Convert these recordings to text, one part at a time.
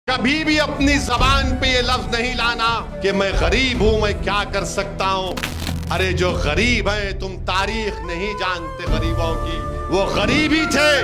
کبھی بھی اپنی زبان پہ یہ لفظ نہیں لانا کہ میں غریب ہوں، میں کیا کر سکتا ہوں۔ ارے جو غریب ہیں، تم تاریخ نہیں جانتے غریبوں کی، وہ غریب ہی تھے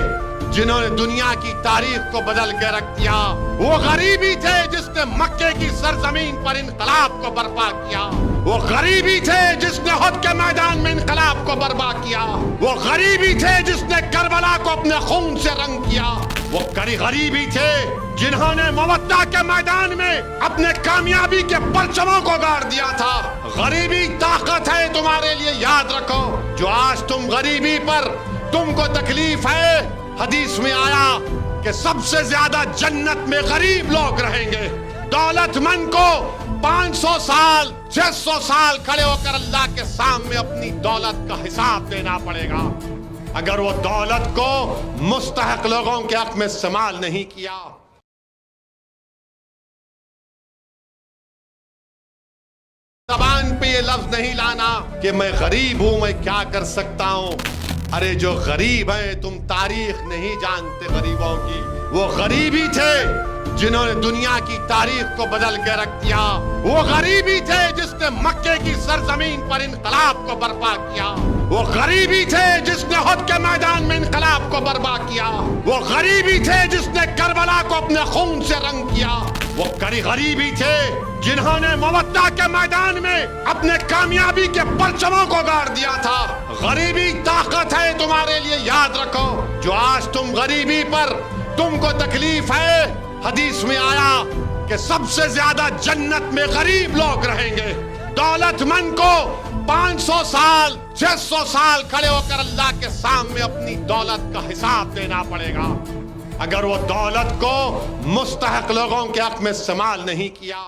جنہوں نے دنیا کی تاریخ کو بدل کے رکھ دیا۔ وہ غریب ہی تھے جس نے مکے کی سرزمین پر انقلاب کو برپا کیا۔ وہ غریب ہی تھے جس نے احد کے میدان میں انقلاب کو برپا کیا۔ وہ غریب ہی تھے جس نے کربلا کو اپنے خون سے رنگ کیا۔ وہ غریب ہی تھے جنہوں نے مودہ کے میدان میں اپنے کامیابی کے پرچموں کو گاڑ دیا تھا۔ غریبی طاقت ہے تمہارے لیے، یاد رکھو۔ جو آج تم غریبی پر تم کو تکلیف ہے، حدیث میں آیا کہ سب سے زیادہ جنت میں غریب لوگ رہیں گے۔ دولت مند کو 500 سال 600 سال کھڑے ہو کر اللہ کے سامنے اپنی دولت کا حساب دینا پڑے گا اگر وہ دولت کو مستحق لوگوں کے حق میں استعمال نہیں کیا۔ زبان پہ یہ لفظ نہیں لانا کہ میں غریب ہوں، میں کیا کر سکتا ہوں۔ ارے جو غریب ہیں، تم تاریخ نہیں جانتے غریبوں کی، وہ غریب ہی تھے جنہوں نے دنیا کی تاریخ کو بدل کے رکھ دیا۔ وہ غریب ہی تھے جس نے مکے کی سرزمین پر انقلاب کو برپا کیا۔ وہ غریب ہی تھے جس نے احد کے میدان میں انقلاب کو برپا کیا۔ وہ غریب ہی تھے جس نے کربلا کو اپنے خون سے رنگ کیا۔ وہ غریب ہی تھے جنہوں نے مودہ کے میدان میں اپنے کامیابی کے پرچموں کو گاڑ دیا تھا۔ غریبی طاقت ہے تمہارے لیے، یاد رکھو۔ جو آج تم غریبی پر تم کو تکلیف ہے، حدیث میں آیا کہ سب سے زیادہ جنت میں غریب لوگ رہیں گے۔ دولت مند کو 500 سال 600 سال کھڑے ہو کر اللہ کے سامنے اپنی دولت کا حساب دینا پڑے گا اگر وہ دولت کو مستحق لوگوں کے حق میں استعمال نہیں کیا۔